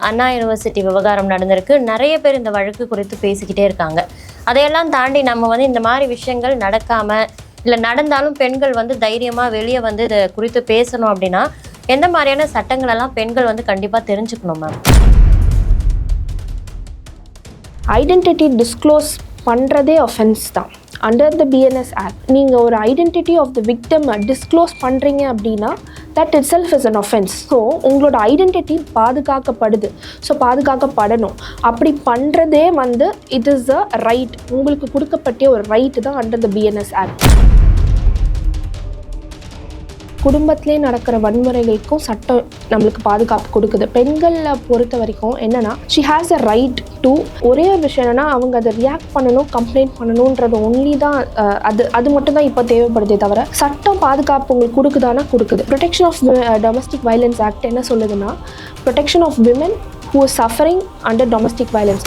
அண்ணா university விவகாரம் நடந்திருக்கு. நிறைய பேர் இந்த வழக்கு குறித்து பேசிக்கிட்டே இருக்காங்க. அதையெல்லாம் தாண்டி நம்ம இந்த மாதிரி விஷயங்கள் நடக்காம இல்லை நடந்தாலும் பெண்கள் தைரியமாக வெளியே இதை குறித்து பேசணும் அப்படின்னா எந்த மாதிரியான சட்டங்கள் எல்லாம் பெண்கள் கண்டிப்பாக தெரிஞ்சுக்கணும் மேம்? ஐடென்டிட்டி டிஸ்க்ளோஸ் பண்ணுறதே ஒஃபென்ஸ் தான் அண்டர் த பிஎன்எஸ் ஆக்ட். நீங்கள் ஒரு identity of the victim disclose பண்ணுறீங்க அப்படின்னா that itself is an offence. So உங்களோட ஐடென்டிட்டி பாதுகாக்கப்படுது. ஸோ பாதுகாக்கப்படணும். அப்படி பண்ணுறதே இட் இஸ் அ ரைட். உங்களுக்கு கொடுக்கப்பட்ட ஒரு ரைட்டு தான் அண்டர் த பிஎன்எஸ் ஆக்ட். குடும்பத்திலே நடக்கிற வன்முறைகளுக்கும் சட்டம் நம்மளுக்கு பாதுகாப்பு கொடுக்குது. பெண்களை பொறுத்த வரைக்கும் என்னன்னா she has a right to ஒரே ஒரு விஷயம் என்னன்னா அவங்க அதை ரியாக்ட் பண்ணணும், கம்ப்ளைண்ட் பண்ணணுன்றது ஒன்லி தான். அது மட்டும் தான் இப்போ தேவைப்படுதே தவிர சட்டம் பாதுகாப்பு உங்களுக்கு கொடுக்குதானா கொடுக்குது. Protection of domestic violence act என்ன சொல்லுதுன்னா protection of women who is suffering under domestic violence.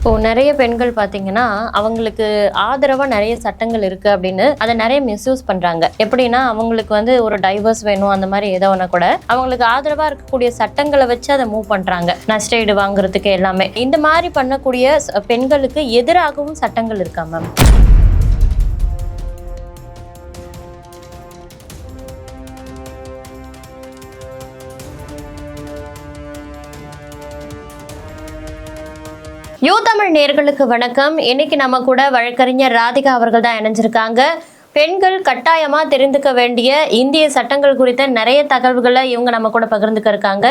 இப்போது நிறைய பெண்கள் பார்த்தீங்கன்னா அவங்களுக்கு ஆதரவாக நிறைய சட்டங்கள் இருக்குது அப்படின்னு அதை நிறைய மிஸ்யூஸ் பண்ணுறாங்க. எப்படின்னா அவங்களுக்கு ஒரு டைவர்ஸ் வேணும் அந்த மாதிரி ஏதோ ஒன்று கூட அவங்களுக்கு ஆதரவாக இருக்கக்கூடிய சட்டங்களை வச்சு அதை மூவ் பண்ணுறாங்க. நஷ்டஈடு வாங்குறதுக்கு எல்லாமே இந்த மாதிரி பண்ணக்கூடிய பெண்களுக்கு எதிராகவும் சட்டங்கள் இருக்கா மேம்? தமிழ் நேயர்களுக்கு வணக்கம். இன்னைக்கு நம்ம கூட வழக்கறிஞர் ராதிகா அவர்கள் தான் இணைஞ்சிருக்காங்க. பெண்கள் கட்டாயமா தெரிந்துக்க வேண்டிய இந்திய சட்டங்கள் குறித்த நிறைய தகவல்களை இவங்க நம்ம கூட பகிர்ந்துக்க இருக்காங்க.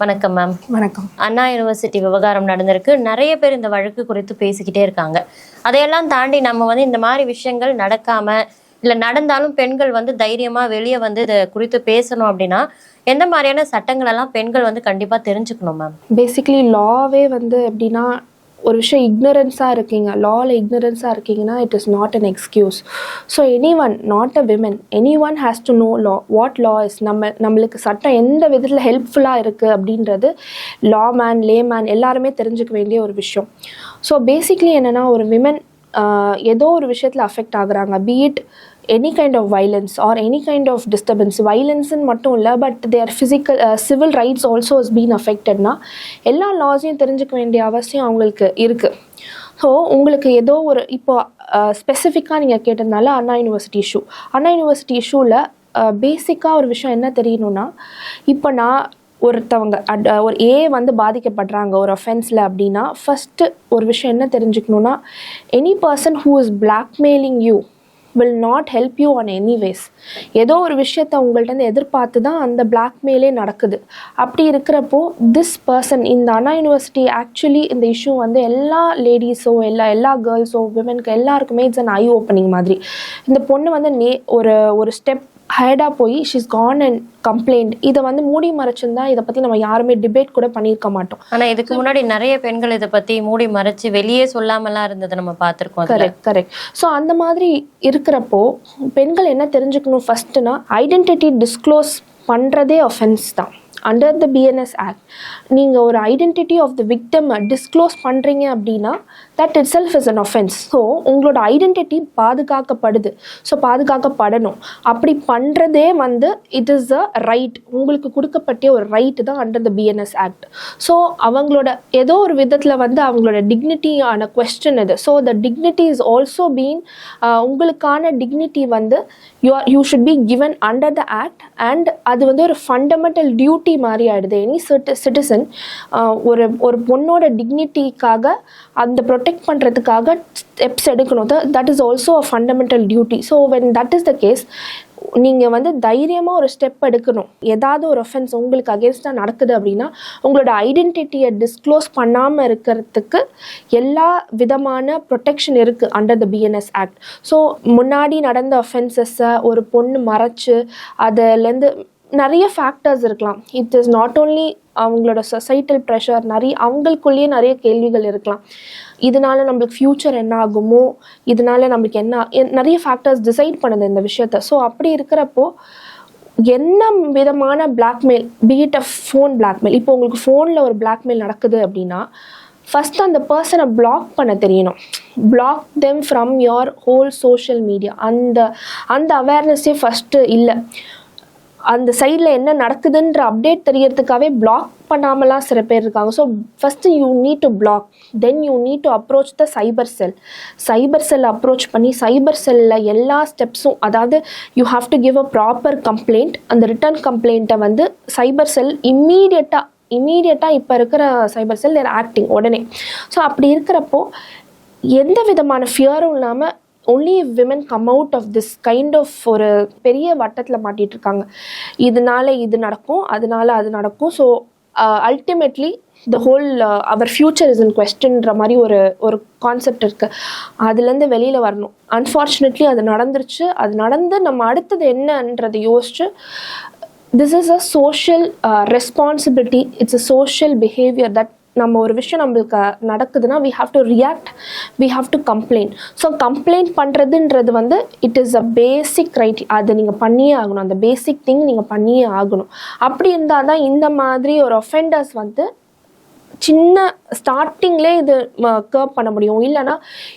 வணக்கம் மேம். வணக்கம். அண்ணா யூனிவர்சிட்டி விவகாரம் நடந்திருக்கு. நிறைய பேர் இந்த வழக்கு குறித்து பேசிக்கிட்டே இருக்காங்க. அதையெல்லாம் தாண்டி நம்ம இந்த மாதிரி விஷயங்கள் நடக்காம இல்லை நடந்தாலும் பெண்கள் தைரியமா வெளியே இதை குறித்து பேசணும் அப்படின்னா எந்த மாதிரியான சட்டங்கள் எல்லாம் பெண்கள் கண்டிப்பா தெரிஞ்சுக்கணும் மேம்? பேசிக்கலி லாவே எப்படின்னா ஒரு விஷயம் இக்னரன்ஸாக இருக்கீங்க, லாவில் இக்னரன்ஸாக இருக்கீங்கன்னா it is not an excuse. So any one, not a women, any one has to know law, what law is. நம்மளுக்கு சட்டம் எந்த விதத்தில் ஹெல்ப்ஃபுல்லாக இருக்குது அப்படின்றது லா மேன், லே மேன் எல்லாருமே தெரிஞ்சுக்க வேண்டிய ஒரு விஷயம். ஸோ பேசிக்லி என்னென்னா ஒரு விமன் ஏதோ ஒரு விஷயத்தில் அஃபெக்ட் ஆகுறாங்க, beat any kind of violence or any kind of disturbance. Violence மட்டும் இல்லை, but their physical civil rights also has been affected னா எல்லா லாஸையும் தெரிஞ்சுக்க வேண்டிய அவசியம் அவங்களுக்கு இருக்குது. ஸோ உங்களுக்கு ஏதோ ஒரு இப்போ ஸ்பெசிஃபிக்காக நீங்கள் கேட்டதுனால அண்ணா யூனிவர்சிட்டி இஷ்யூவில் பேசிக்காக ஒரு விஷயம் என்ன தெரியணும்னா, இப்போ நான் ஒருத்தவங்க ஒரு பாதிக்கப்படுறாங்க ஒரு ஒஃபென்ஸில் அப்படின்னா ஃபஸ்ட்டு ஒரு விஷயம் என்ன தெரிஞ்சுக்கணுன்னா, any person who is blackmailing you will not help you on any ways. ஏதோ ஒரு விஷயத்தை உங்கள்கிட்ட எதிர்பார்த்து தான் அந்த பிளாக்மெயிலே நடக்குது. அப்படி இருக்கிறப்போ திஸ் பர்சன், இந்த அண்ணா யூனிவர்சிட்டி ஆக்சுவலி இந்த இஷ்யூ எல்லா லேடிஸோ எல்லா கேர்ள்ஸோ விமென்க்கு எல்லாருக்குமே இட்ஸ் அன் ஐ ஓப்பனிங் மாதிரி. இந்த பொண்ணு ஒரு ஸ்டெப் ஹைடாக போய் ஷீஸ் கான் அண்ட் கம்ப்ளைண்ட். இதை மூடி மறைச்சிருந்தா இதை பற்றி நம்ம யாருமே டிபேட் கூட பண்ணியிருக்க மாட்டோம். ஆனால் இதுக்கு முன்னாடி நிறைய பெண்கள் இதை பற்றி மூடி மறைச்சு வெளியே சொல்லாமலாம் இருந்ததை நம்ம பார்த்துருக்கோம். கரெக்ட். ஸோ அந்த மாதிரி இருக்கிறப்போ பெண்கள் என்ன தெரிஞ்சுக்கணும் ஃபஸ்ட்டுனா, ஐடென்டிட்டி டிஸ்க்ளோஸ் பண்ணுறதே ஒஃபென்ஸ் தான் அண்டர் த பிஎன்எஸ் ஆக்ட். நீங்கள் ஒரு identity of the victim disclose பண்ணுறீங்க அப்படின்னா that itself is an offence. So உங்களோட ஐடென்டிட்டி பாதுகாக்கப்படுது. ஸோ பாதுகாக்கப்படணும். அப்படி பண்ணுறதே இட் இஸ் அ ரைட். உங்களுக்கு கொடுக்கப்பட்ட ஒரு ரைட்டு தான் under the BNS act. So அவங்களோட ஏதோ ஒரு விதத்தில் அவங்களோட டிக்னிட்டியான கொஸ்டின் இது. So the dignity is also been, உங்களுக்கான dignity you should be given under the act. And அது ஒரு ஃபண்டமெண்டல் டியூட்டி மாதிரி ஆயிடுது. எனி சிட்டிசன் ஒரு பொண்ணோட டிக்னிட்டிக்காக அந்த ப்ரொடெக்ட் பண்ணுறதுக்காக ஸ்டெப்ஸ் எடுக்கணும். That is also a fundamental duty. So when that is the case, நீங்கள் தைரியமாக ஒரு ஸ்டெப் எடுக்கணும். ஏதாவது ஒரு ஒஃபென்ஸ் உங்களுக்கு அகேன்ஸ்டாக நடக்குது அப்படின்னா உங்களோட ஐடென்டிட்டியை டிஸ்க்ளோஸ் பண்ணாமல் இருக்கிறதுக்கு எல்லா விதமான ப்ரொடெக்ஷன் இருக்குது under the BNS act. So முன்னாடி நடந்த ஒஃபென்சஸை ஒரு பொண்ணு மறைச்சு அதுலேருந்து நிறைய ஃபேக்டர்ஸ் இருக்கலாம். இட் இஸ் நாட் ஓன்லி அவங்களோட சொசைட்டல் ப்ரெஷர், அவங்களுக்குள்ளேயே நிறைய கேள்விகள் இருக்கலாம். இதனால நம்மளுக்கு ஃப்யூச்சர் என்ன ஆகுமோ, இதனால நம்மளுக்கு நிறைய ஃபேக்டர்ஸ் டிசைட் பண்ணுது இந்த விஷயத்த. ஸோ அப்படி இருக்கிறப்போ என்ன விதமான பிளாக்மெயில், பீட் அ ஃபோன் பிளாக்மெயில், இப்போ உங்களுக்கு ஃபோனில் ஒரு பிளாக்மெயில் நடக்குது அப்படின்னா ஃபஸ்ட்டு அந்த பர்சனை பிளாக் பண்ண தெரியணும். Black them from your whole social media. அந்த அவேர்னஸே ஃபஸ்ட்டு இல்லை. அந்த சைடில் என்ன நடக்குதுன்ற அப்டேட் தெரியறதுக்காகவே பிளாக் பண்ணாமலாம் சில பேர் இருக்காங்க. So first you need to block, then you need to approach the cyber cell. Cyber cell approach பண்ணி சைபர் செல்லில் எல்லா ஸ்டெப்ஸும், அதாவது you have to give a proper complaint. அந்த ரிட்டர்ன் கம்ப்ளைண்ட்டை வந்து சைபர் செல் இம்மீடியட்டாக இப்போ இருக்கிற சைபர் செல் தேர் ஆக்டிங் உடனே. ஸோ அப்படி இருக்கிறப்போ எந்த விதமான ஃபியரும் இல்லாமல் only if women come out of this kind of ஒரு பெரிய வட்டத்தில் மாட்டிகிட்டு இருக்காங்க. இதனால இது நடக்கும், அதனால அது நடக்கும். So ultimately the whole our future is in கொஸ்டின்ற மாதிரி ஒரு கான்செப்ட் இருக்குது. அதுலேருந்து வெளியில் வரணும். அன்ஃபார்ச்சுனேட்லி அது நடந்துருச்சு. அது நடந்து நம்ம அடுத்தது என்னன்றதை யோசிச்சு, this is a social responsibility, it's a social behaviour that நம்ம ஒரு விஷயம் நம்மளுக்கு நடக்குதுன்னா we have to react, we have to complain. So complaint பண்ணுறதுன்றது வந்து it is a basic right. அது நீங்கள் பண்ணியே ஆகணும். அந்த பேசிக் திங் நீங்கள் பண்ணியே ஆகணும். அப்படி இருந்தால் தான் இந்த மாதிரி ஒரு ஒஃபெண்டர்ஸ் வந்து சின்ன ஸ்டார்டிங்லேயே இது கர்ப் பண்ண முடியும். இல்லைனா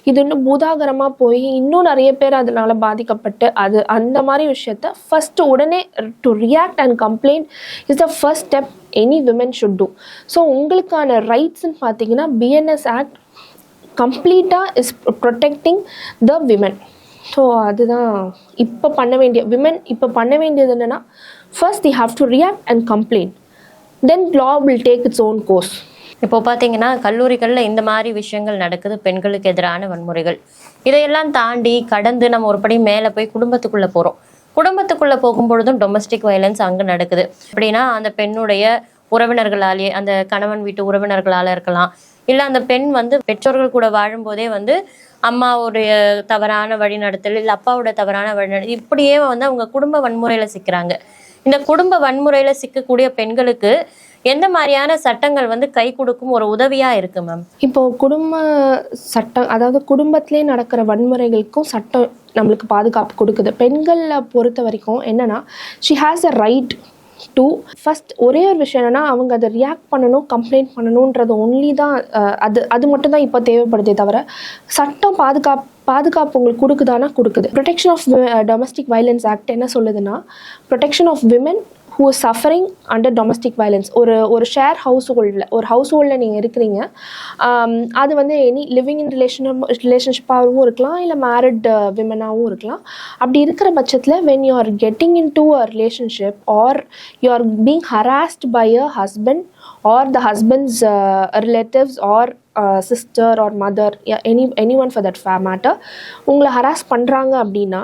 இது இன்னும் பூதாகரமாக போய் இன்னும் நிறைய பேர் அதனால் பாதிக்கப்பட்டு அது அந்த மாதிரி விஷயத்த ஃபஸ்ட்டு உடனே to react and complaint is the first step any women should do. So உங்களுக்கான ரைட்ஸ்ன்னு பார்த்தீங்கன்னா பிஎன்எஸ் ஆக்ட் கம்ப்ளீட்டாக is protecting the women. So அதுதான் இப்போ பண்ண வேண்டிய விமன் இப்போ பண்ண வேண்டியது என்னென்னா, first the have to react and complaint, then law will take its own course. இப்போ பார்த்தீங்கன்னா கல்லூரிகளில் இந்த மாதிரி விஷயங்கள் நடக்குது, பெண்களுக்கு எதிரான வன்முறைகள். இதையெல்லாம் தாண்டி கடந்து நம்ம ஒரு படி மேலே போய் குடும்பத்துக்குள்ளே போகிறோம். குடும்பத்துக்குள்ளே போகும்பொழுதும் டொமஸ்டிக் வயலன்ஸ் அங்கே நடக்குது. அப்படின்னா அந்த பெண்ணுடைய உறவினர்களாலேயே, அந்த கணவன் வீட்டு உறவினர்களால் இருக்கலாம், இல்லை அந்த பெண் வந்து பெற்றோர்கள் கூட வாழும்போதே வந்து அம்மாவுடைய தவறான வழிநடத்தல், இல்லை அப்பாவோட தவறான வழிநடத்தல், இப்படியே வந்து அவங்க குடும்ப வன்முறையில் சிக்கிறாங்க. இந்த குடும்ப வன்முறையில் சிக்கக்கூடிய பெண்களுக்கு எந்த மாதிரியான சட்டங்கள் வந்து கை கொடுக்கும், ஒரு உதவியா இருக்கு மேம்? இப்போ குடும்ப சட்டம், அதாவது குடும்பத்திலே நடக்கிற வன்முறைகளுக்கும் சட்டம் நம்மளுக்கு பாதுகாப்பு கொடுக்குது. பெண்களை பொறுத்த வரைக்கும் என்னன்னா, she has a right to first. ஒரே ஒரு விஷயம் என்னன்னா, அவங்க அதை ரியாக்ட் பண்ணணும், கம்ப்ளைண்ட் பண்ணணுன்றது ஒன்லி தான். அது மட்டும் தான் இப்போ தேவைப்படுதே தவிர சட்டம் பாதுகாப்பு உங்களுக்கு கொடுக்குதானா கொடுக்குது. Protection of domestic violence act என்ன சொல்லுதுன்னா, protection of women who is suffering under domestic violence. ஒரு ஷேர் ஹவுஸ்ஹோல்டில் நீங்கள் இருக்கிறீங்க, அது வந்து எனி லிவிங் இன் ரிலேஷன்ஷிப்பாகவும் இருக்கலாம், இல்லை மேரிட் விமனாகவும் இருக்கலாம். அப்படி இருக்கிற பட்சத்தில் when you are getting into a relationship or you are being harassed by a husband or the husband's relatives or sister or mother, anyone for that matter, உங்களை harass பண்ணுறாங்க அப்படின்னா,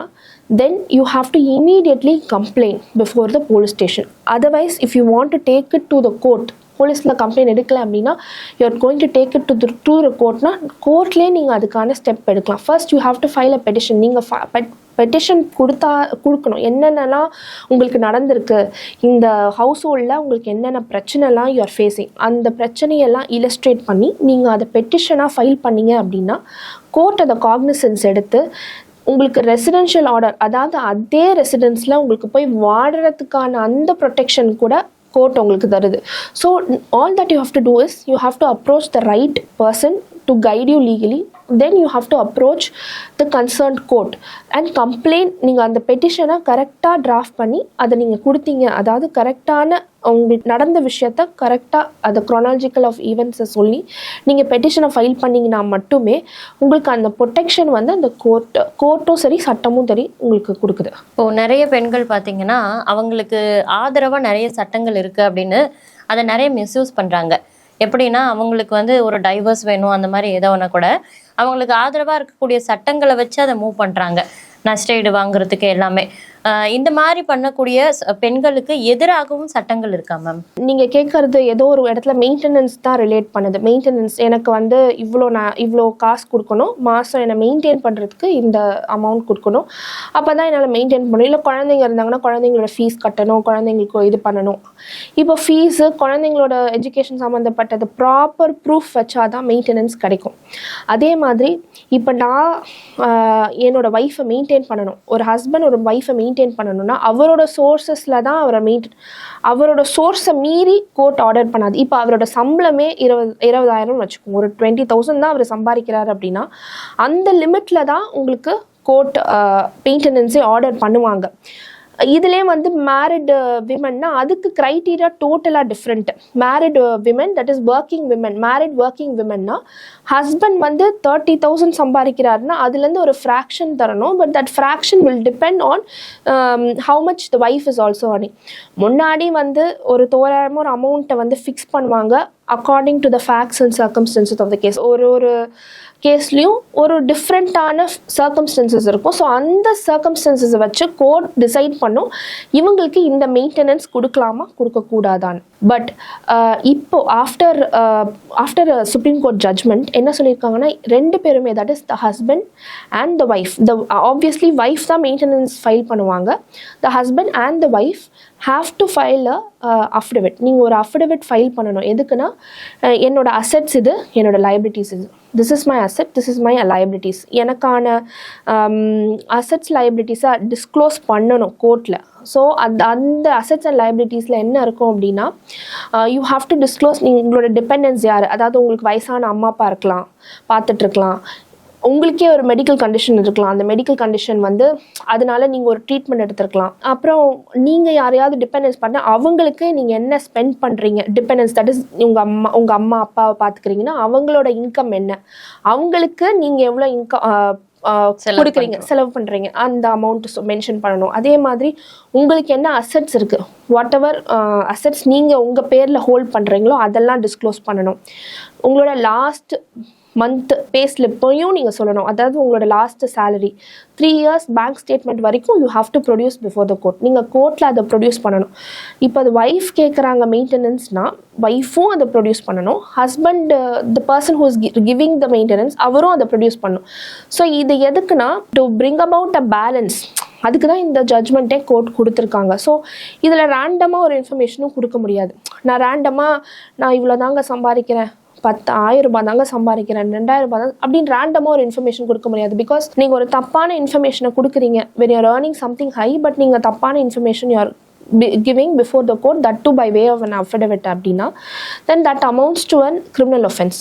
then you have to immediately complain before the police station. Otherwise, if you want to take it to the court, போலீஸில் complaint எடுக்கல அப்படின்னா you are going to take it to the courtனா கோர்ட்லேயே நீங்கள் அதுக்கான step எடுக்கலாம். First you have to file a petition. நீங்கள் petition கொடுக்கணும், என்னென்னலாம் உங்களுக்கு நடந்திருக்கு, இந்த ஹவுஸ் ஹோல்டில் உங்களுக்கு என்னென்ன பிரச்சனைலாம் யூ ஆர் ஃபேஸிங், அந்த பிரச்சனையெல்லாம் இல்லஸ்ட்ரேட் பண்ணி நீங்கள் அதை பெட்டிஷனாக ஃபைல் பண்ணீங்க அப்படின்னா கோர்ட் அதை காக்னிசன்ஸ் எடுத்து உங்களுக்கு ரெசிடென்ஷியல் ஆர்டர், அதாவது அதே ரெசிடென்ஸில் உங்களுக்கு போய் வாடுறதுக்கான அந்த ப்ரொடெக்ஷன் கூட கோர்ட் உங்களுக்கு தருது. So all that you have to do is you have to approach the right person to guide you legally. then you have to approach the concerned court and complain. நீங்கள் அந்த பெட்டிஷனை கரெக்டாக draft பண்ணி அதை நீங்கள் கொடுத்தீங்க, அதாவது கரெக்டான உங்களுக்கு நடந்த விஷயத்த கரெக்டாக அதை க்ரோனாலஜிக்கல் ஆஃப் ஈவெண்ட்ஸை சொல்லி நீங்கள் பெட்டிஷனை ஃபைல் பண்ணிங்கன்னா மட்டுமே உங்களுக்கு அந்த ப்ரொடெக்ஷன் வந்து அந்த கோர்ட்டும் சரி சட்டமும் சரி உங்களுக்கு கொடுக்குது. இப்போது நிறைய பெண்கள் பார்த்தீங்கன்னா அவங்களுக்கு ஆதரவாக நிறைய சட்டங்கள் இருக்குது அப்படின்னு அதை நிறைய மிஸ்யூஸ் பண்ணுறாங்க. எப்படின்னா அவங்களுக்கு வந்து ஒரு டைவர்ஸ் வேணும், அந்த மாதிரி ஏதோ ஒன்று கூட அவங்களுக்கு ஆதரவாக இருக்கக்கூடிய சட்டங்களை வச்சு அதை மூவ் பண்ணுறாங்க, நஷ்டஈடு வாங்குறதுக்கு எல்லாமே. இந்த மாதிரி பண்ணக்கூடிய பெண்களுக்கு எதிராகவும் சட்டங்கள் இருக்கா மேம்? நீங்கள் கேட்குறது ஏதோ ஒரு இடத்துல மெயின்டெனன்ஸ் தான் ரிலேட் பண்ணுது. மெயின்டெனன்ஸ், எனக்கு வந்து இவ்வளோ காசு கொடுக்கணும், மாதம் என்னை மெயின்டைன் பண்ணுறதுக்கு இந்த அமௌண்ட் கொடுக்கணும், அப்போ தான் என்னால் மெயின்டைன் பண்ணணும். இல்லை குழந்தைங்க இருந்தாங்கன்னா குழந்தைங்களோட ஃபீஸ் கட்டணும், குழந்தைங்களுக்கு இது பண்ணணும். இப்போ ஃபீஸு, குழந்தைங்களோட எஜுகேஷன் சம்மந்தப்பட்டது ப்ராப்பர் ப்ரூஃப் வச்சா தான் மெயின்டெனன்ஸ் கிடைக்கும். அதே மாதிரி இப்போ நான் என்னோட ஒய்ஃபை மெயின்டைன் பண்ணணும், ஒரு ஹஸ்பண்ட் ஒரு ஒய்ஃபை மெயின்டைன் பண்ணணும்னா அவரோட சோர்ஸஸில் தான் அவரோட சோர்ஸை மீறி கோர்ட் ஆர்டர் பண்ணாது. இப்போ அவரோட சம்பளமே 20,000 வச்சுக்கோங்க, ஒரு 20,000 தான் அவர் சம்பாதிக்கிறார் அப்படின்னா அந்த லிமிட்டில் தான் உங்களுக்கு கோர்ட் மெயின்டெனன்ஸே ஆர்டர் பண்ணுவாங்க. இதுலேயே வந்து மேரிட் விமன்னா அதுக்கு க்ரைட்டீரியா டோட்டலாக different. Married women, that is working women, married working விமன்னா ஹஸ்பண்ட் வந்து 30,000 சம்பாதிக்கிறாருன்னா அதுலேருந்து ஒரு ஃப்ராக்ஷன் தரணும். But that fraction will depend on how much the wife is also earning. முன்னாடி வந்து ஒரு தோராயமாக ஒரு அமௌண்ட்டை வந்து ஃபிக்ஸ் பண்ணுவாங்க according to the facts and circumstances of the case. ஒரு கேஸ்லேயும் ஒரு டிஃப்ரெண்ட்டான சர்க்கம்ஸ்டன்சஸ் இருக்கும். ஸோ அந்த சர்க்கம்ஸ்டன்சஸை வச்சு கோர்ட் டிசைட் பண்ணும் இவங்களுக்கு இந்த மெயின்டெனன்ஸ் கொடுக்கலாமா கொடுக்கக்கூடாதான்னு. பட் இப்போ ஆஃப்டர் சுப்ரீம் கோர்ட் ஜட்ஜ்மெண்ட் என்ன சொல்லியிருக்காங்கன்னா, ரெண்டு பேருமே, that is the husband and the wife, obviously wife தான் மெயின்டெனன்ஸ் ஃபைல் பண்ணுவாங்க. த husband and the wife have to file affidavit. நீங்கள் ஒரு அஃபிடவிட் ஃபைல் பண்ணணும். எதுக்குன்னா, என்னோட அசெட்ஸ் இது, என்னோட லைபிலிட்டிஸ் இது. This is my asset, this is my liabilities. எனக்கான அசெட்ஸ் லைபிலிட்டிஸை டிஸ்க்ளோஸ் பண்ணணும் கோர்ட்டில். ஸோ அந்த அசெட்ஸ் அண்ட் லைபிலிட்டிஸில் என்ன இருக்கும் அப்படின்னா, யூ ஹாவ் டு டிஸ்க்ளோஸ் உங்களோட டிபெண்டன்ஸ் யார். அதாவது உங்களுக்கு வயசான அம்மா அப்பா இருக்கலாம், பார்த்துட்ருக்கலாம், உங்களுக்கே ஒரு மெடிக்கல் கண்டிஷன் இருக்கலாம். அந்த மெடிக்கல் கண்டிஷன் வந்து அதனால நீங்கள் ஒரு ட்ரீட்மெண்ட் எடுத்துருக்கலாம். அப்புறம் நீங்கள் யாரையாவது டிபெண்டன்ஸ் பண்ண அவங்களுக்கு நீங்கள் என்ன ஸ்பெண்ட் பண்ணுறீங்க, டிபெண்டன்ஸ் தட் இஸ் உங்கள் அம்மா அப்பாவை பார்த்துக்கிறீங்கன்னா அவங்களோட இன்கம் என்ன, அவங்களுக்கு நீங்கள் எவ்வளோ இன்கம் கொடுக்குறீங்க, செலவு பண்ணுறீங்க, அந்த அமௌண்ட் மென்ஷன் பண்ணணும். அதே மாதிரி உங்களுக்கு என்ன அசெட்ஸ் இருக்குது, வாட் எவர் அசெட்ஸ் நீங்கள் உங்கள் பேரில் ஹோல்ட் பண்ணுறீங்களோ அதெல்லாம் டிஸ்க்ளோஸ் பண்ணணும். உங்களோட லாஸ்ட் மந்த் பே ஸ்லிப்பையும் நீங்கள் சொல்லணும். அதாவது உங்களோட last salary 3 years bank statement வரைக்கும் you have to produce before the court. நீங்கள் கோர்ட்டில் அதை ப்ரொடியூஸ் பண்ணணும். இப்போ அது ஒய்ஃப் கேட்குறாங்க மெயின்டெனன்ஸ்னால் ஒய்ஃபும் அதை ப்ரொடியூஸ் பண்ணணும். Husband, the person who is giving the maintenance, அவரும் அதை ப்ரொடியூஸ் பண்ணணும். ஸோ இது எதுக்குன்னா, to bring about a balance. அதுக்கு தான் இந்த ஜட்ஜ்மெண்ட்டே கோர்ட் கொடுத்துருக்காங்க. ஸோ இதில் ரேண்டமாக ஒரு இன்ஃபர்மேஷனும் கொடுக்க முடியாது. நான் இவ்வளோ தாங்க சம்பாதிக்கிறேன், 10,000 ரூபாய் தாங்க சம்பாதிக்கிறேன், 2,000 ரூபாய் தான் அப்படின்னு ரேண்டமாக ஒரு இன்ஃபர்மேஷன் கொடுக்க முடியாது. பிகாஸ் நீங்கள் ஒரு தப்பான இன்ஃபர்மேஷனை கொடுக்குறீங்க when you are earning something high, but நீங்கள் தப்பான information you are giving before the court, that too by way of an affidavit அப்படின்னா, then that amounts to an criminal offense.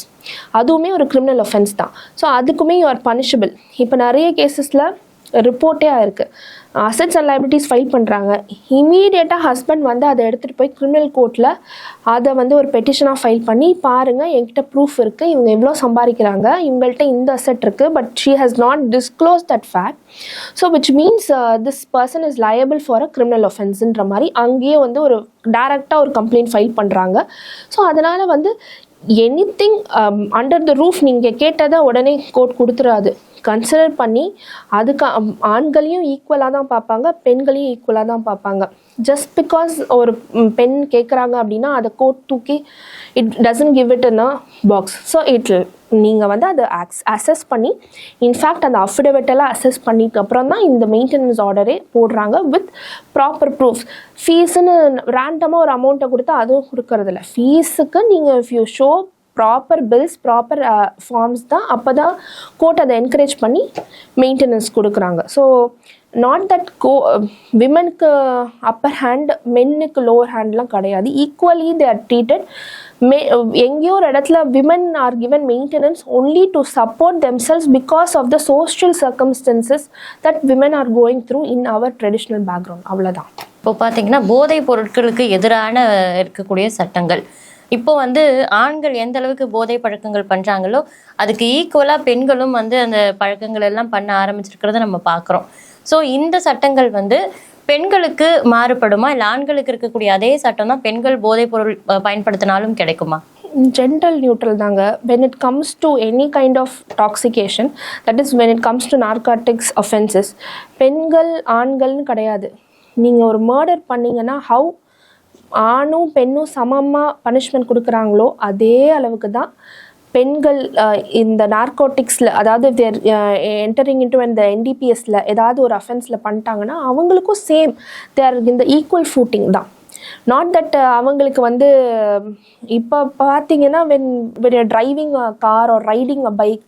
அதுவுமே ஒரு கிரிமினல் ஒஃபென்ஸ் தான். ஸோ அதுக்குமே you are punishable. இப்போ நிறைய கேசஸில் ரிப்போர்ட்டே ஆயிருக்கு. அசெட்ஸ் அண்ட் லைபிலிட்டிஸ் ஃபைல் பண்ணுறாங்க, இமீடியட்டாக ஹஸ்பண்ட் வந்து அதை எடுத்துகிட்டு போய் கிரிமினல் கோர்ட்டில் அதை வந்து ஒரு பெட்டிஷனாக ஃபைல் பண்ணி, பாருங்கள் என்கிட்ட ப்ரூஃப் இருக்குது, இவங்க எவ்வளோ சம்பாதிக்கிறாங்க, இவங்கள்ட்ட இந்த அசெட் இருக்குது, but she has not disclose that fact. So which means this person is liable for a criminal ஒஃபென்ஸுன்ற மாதிரி அங்கேயே வந்து ஒரு டைரெக்டாக ஒரு கம்ப்ளைண்ட் ஃபைல் பண்ணுறாங்க. ஸோ அதனால் வந்து எனிதிங் அண்டர் த ரூஃப் நீங்கள் கேட்டதை உடனே கோர்ட் கொடுத்துடாது. கன்சிடர் பண்ணி அதுக்கு ஆண்களையும் ஈக்குவலாக தான் பார்ப்பாங்க, பெண்களையும் ஈக்குவலாக தான் பார்ப்பாங்க. ஜஸ்ட் பிகாஸ் ஒரு பெண் கேட்குறாங்க அப்படின்னா அதை கோர்ட் தூக்கி it doesn't give it in a box. So நீங்கள் வந்து அதை அசஸ் பண்ணி, இன்ஃபேக்ட் அந்த அஃபிடவிட்டெல்லாம் அசஸ் பண்ணிட்டு அப்புறம் தான் இந்த மெயின்டெனன்ஸ் ஆர்டரே போடுறாங்க வித் ப்ராப்பர் ப்ரூஃப்ஸ். ஃபீஸுன்னு ரேண்டமாக ஒரு அமௌண்ட்டை கொடுத்தா அதுவும் கொடுக்கறதில்ல. ஃபீஸுக்கு நீங்கள் if you show proper bills, proper forms தான், அப்போ தான் கோர்ட் அதை என்கரேஜ் பண்ணி மெயின்டெனன்ஸ் கொடுக்குறாங்க. ஸோ நாட் தட் விமனுக்கு அப்பர் ஹேண்ட், மென்னுக்கு லோவர் ஹேண்ட்லாம் கிடையாது. Equally they are treated. எங்கேயோ ஒரு இடத்துல women are given maintenance only to support themselves because of the social circumstances that women are going through in our traditional background. அவ்வளோதான். இப்போ பார்த்தீங்கன்னா போதைப் பொருட்களுக்கு எதிரான இருக்கக்கூடிய சட்டங்கள், இப்போ வந்து ஆண்கள் எந்த அளவுக்கு போதை பழக்கங்கள் பண்ணுறாங்களோ அதுக்கு ஈக்குவலாக பெண்களும் வந்து அந்த பழக்கங்கள் எல்லாம் பண்ண ஆரம்பிச்சிருக்கிறத நம்ம பார்க்குறோம். ஸோ இந்த சட்டங்கள் வந்து பெண்களுக்கு மாறுபடுமா, இல்லை ஆண்களுக்கு இருக்கக்கூடிய அதே சட்டம் தான் பெண்கள் போதைப் பொருள் பயன்படுத்தினாலும் கிடைக்குமா? ஜென்ரல் நியூட்ரல் தாங்க. when it comes to any kind of toxication, that is when it comes to narcotics offenses, பெண்கள் ஆண்கள்னு கிடையாது. நீங்கள் ஒரு மர்டர் பண்ணிங்கன்னா ஹவு ஆணும் பெண்ணும் சமமாக பனிஷ்மெண்ட் கொடுக்குறாங்களோ அதே அளவுக்கு தான் பெண்கள் இந்த நார்கோட்டிக்ஸில், அதாவது தேர் என்டரிங் இன்டு இந்த NDPSல ஏதாவது ஒரு அஃபென்ஸில் பண்ணிட்டாங்கன்னா அவங்களுக்கும் சேம் தேர் இந்த ஈக்குவல் ஃபூட்டிங் தான். நாட் தட் அவங்களுக்கு வந்து இப்போ பார்த்தீங்கன்னா when you're driving a car or riding a bike,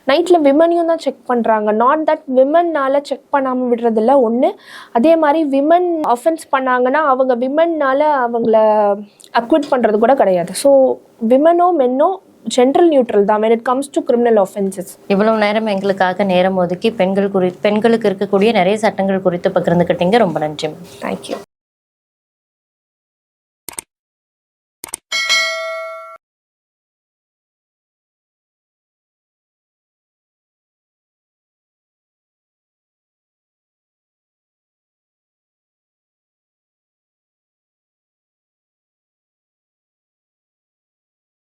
நைட்டில் விமனையும் தான் செக் பண்ணுறாங்க. நாட் தட் விமன்னால் செக் பண்ணாமல் விடுறதில்ல ஒன்று. அதே மாதிரி விமன் அஃபென்ஸ் பண்ணாங்கன்னா அவங்க விமன்னால் அவங்கள அக்விட் பண்ணுறது கூட கிடையாது. ஸோ விமனோ மென்னோ ஜென்ரல் நியூட்ரல் தான் when it comes to criminal offenses. இவ்வளவு நேரம் எங்களுக்காக நேரம் ஒதுக்கி பெண்களுக்கு இருக்கக்கூடிய நிறைய சட்டங்கள் குறித்து பகிர்ந்துக்கிட்டீங்க. ரொம்ப நன்றி. தேங்க்யூ.